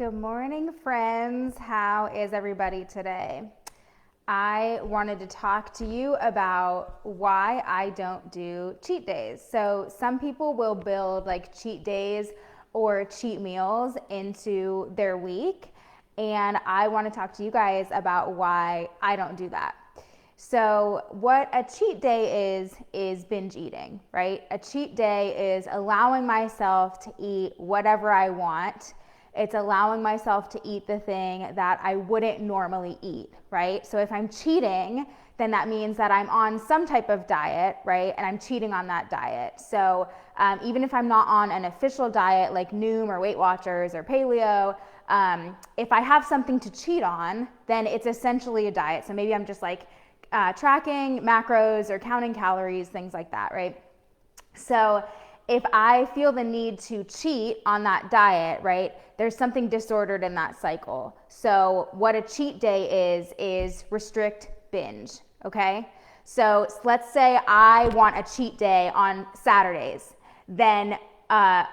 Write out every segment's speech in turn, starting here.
Good morning, friends. How is everybody today? I wanted to talk to you about why I don't do cheat days. So some people will build like cheat days or cheat meals into their week, and I want to talk to you guys about why I don't do that. So what a cheat day is binge eating, right? A cheat day is allowing myself to eat whatever I want. It's allowing myself to eat the thing that I wouldn't normally eat, right? So if I'm cheating, then that means that I'm on some type of diet, right? And I'm cheating on that diet. So even if I'm not on an official diet like Noom or Weight Watchers or Paleo, if I have something to cheat on, then it's essentially a diet. So maybe I'm just like tracking macros or counting calories, things like that, right? So if I feel the need to cheat on that diet, right, there's something disordered in that cycle. So what a cheat day is restrict, binge, okay? So let's say I want a cheat day on Saturdays. Then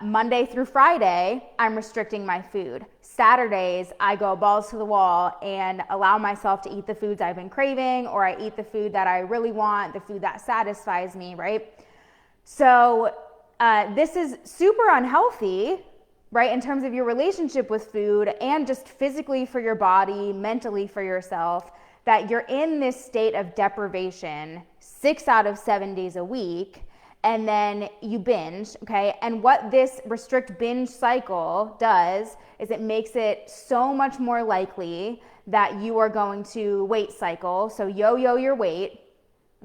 Monday through Friday, I'm restricting my food. Saturdays, I go balls to the wall and allow myself to eat the foods I've been craving, or I eat the food that I really want, the food that satisfies me, right? So this is super unhealthy, right, in terms of your relationship with food and just physically for your body, mentally for yourself, that you're in this state of deprivation 6 out of 7 days a week, and then you binge, okay? And what this restrict binge cycle does is it makes it so much more likely that you are going to weight cycle, so yo-yo your weight.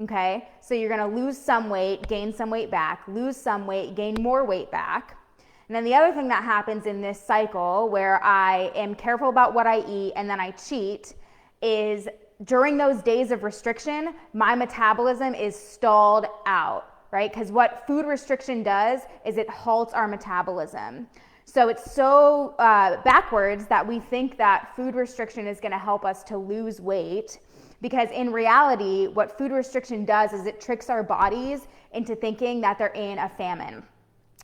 Okay, so you're gonna lose some weight, gain some weight back, lose some weight, gain more weight back. And then the other thing that happens in this cycle where I am careful about what I eat and then I cheat is during those days of restriction, my metabolism is stalled out, right? Because what food restriction does is it halts our metabolism. So it's so backwards that we think that food restriction is gonna help us to lose weight. Because in reality, what food restriction does is it tricks our bodies into thinking that they're in a famine.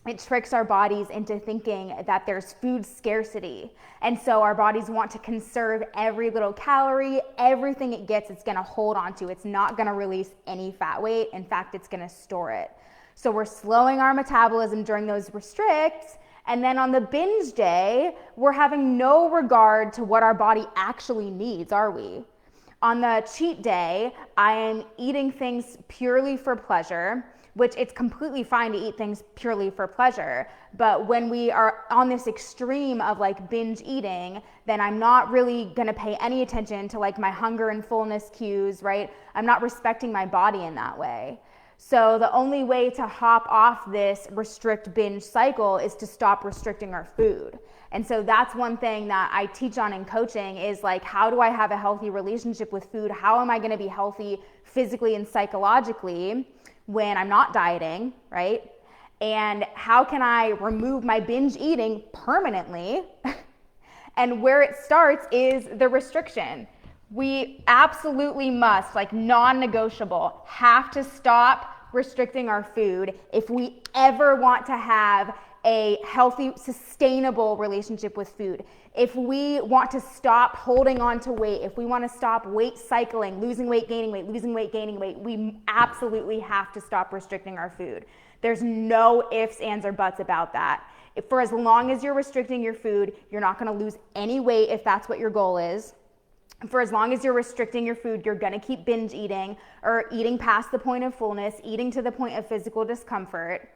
It tricks our bodies into thinking that there's food scarcity. And so our bodies want to conserve every little calorie, everything it gets, it's gonna hold on to. It's not gonna release any fat weight. In fact, it's gonna store it. So we're slowing our metabolism during those restricts. And then on the binge day, we're having no regard to what our body actually needs, are we? On the cheat day, I am eating things purely for pleasure, which it's completely fine to eat things purely for pleasure. But when we are on this extreme of like binge eating, then I'm not really gonna pay any attention to like my hunger and fullness cues, right? I'm not respecting my body in that way. So the only way to hop off this restrict binge cycle is to stop restricting our food. And so that's one thing that I teach on in coaching is like, how do I have a healthy relationship with food? How am I gonna be healthy physically and psychologically when I'm not dieting, right? And how can I remove my binge eating permanently? And where it starts is the restriction. We absolutely must, like non-negotiable, have to stop restricting our food if we ever want to have a healthy, sustainable relationship with food. If we want to stop holding on to weight, if we want to stop weight cycling, losing weight, gaining weight, losing weight, gaining weight, we absolutely have to stop restricting our food. There's no ifs, ands, or buts about that. For as long as you're restricting your food, you're not going to lose any weight if that's what your goal is. For as long as you're restricting your food, you're gonna keep binge eating or eating past the point of fullness, eating to the point of physical discomfort.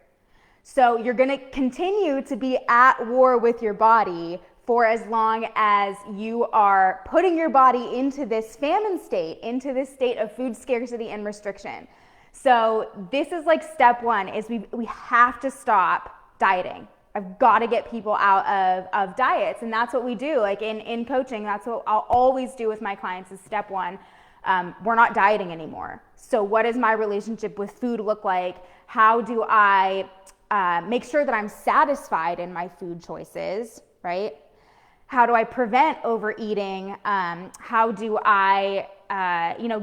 So you're gonna continue to be at war with your body for as long as you are putting your body into this famine state, into this state of food scarcity and restriction. So this is like step one, is we have to stop dieting. I've got to get people out of diets. And that's what we do. Like in coaching, that's what I'll always do with my clients is step one. We're not dieting anymore. So what does my relationship with food look like? How do I make sure that I'm satisfied in my food choices, right? How do I prevent overeating? How do I,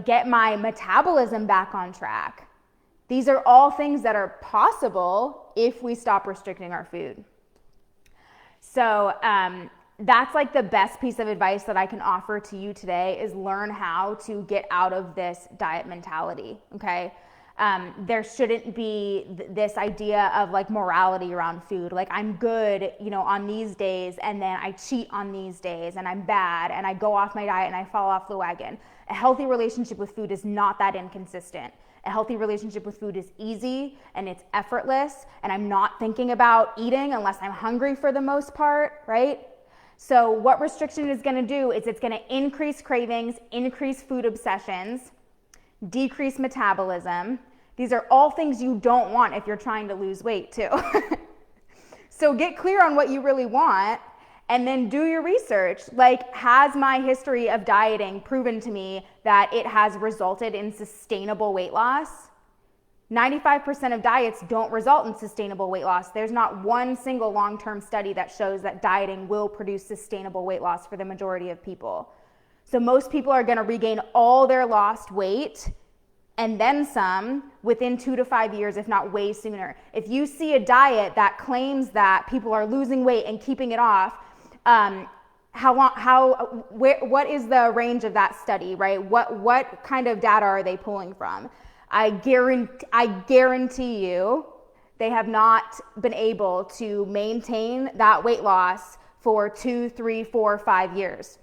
get my metabolism back on track? These are all things that are possible if we stop restricting our food. So That's like the best piece of advice that I can offer to you today, is learn how to get out of this diet mentality, okay? There shouldn't be this idea of like morality around food. Like, I'm good, on these days, and then I cheat on these days, and I'm bad, and I go off my diet and I fall off the wagon. A healthy relationship with food is not that inconsistent. A healthy relationship with food is easy and it's effortless, and I'm not thinking about eating unless I'm hungry for the most part, right? So what restriction is going to do is it's going to increase cravings, increase food obsessions, decrease metabolism. These are all things you don't want if you're trying to lose weight too. So get clear on what you really want, and then do your research. Like, has my history of dieting proven to me that it has resulted in sustainable weight loss? 95% of diets don't result in sustainable weight loss. There's not one single long-term study that shows that dieting will produce sustainable weight loss for the majority of people. So most people are going to regain all their lost weight and then some within 2 to 5 years, if not way sooner. If you see a diet that claims that people are losing weight and keeping it off, what is the range of that study, right? What kind of data are they pulling from? I guarantee you they have not been able to maintain that weight loss for 2, 3, 4, 5 years.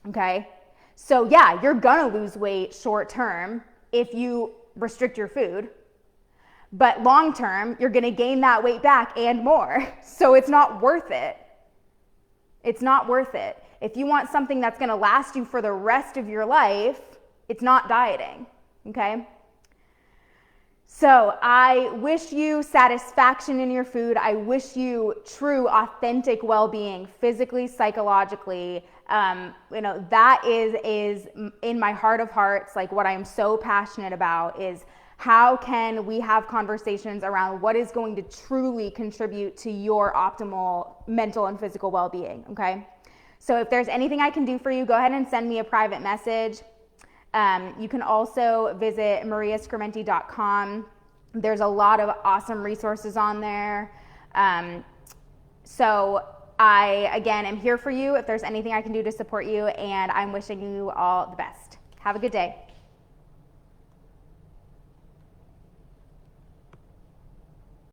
Okay? So yeah, you're gonna lose weight short term if you restrict your food, but long term, you're gonna gain that weight back and more. So it's not worth it. It's not worth it. If you want something that's gonna last you for the rest of your life, it's not dieting, okay? So I wish you satisfaction in your food. I wish you true, authentic well-being, physically, psychologically. That is in my heart of hearts, like what I'm so passionate about is how can we have conversations around what is going to truly contribute to your optimal mental and physical well-being, okay? So if there's anything I can do for you, go ahead and send me a private message. You can also visit mariascrementi.com. There's a lot of awesome resources on there. So I, again, am here for you if there's anything I can do to support you, and I'm wishing you all the best. Have a good day.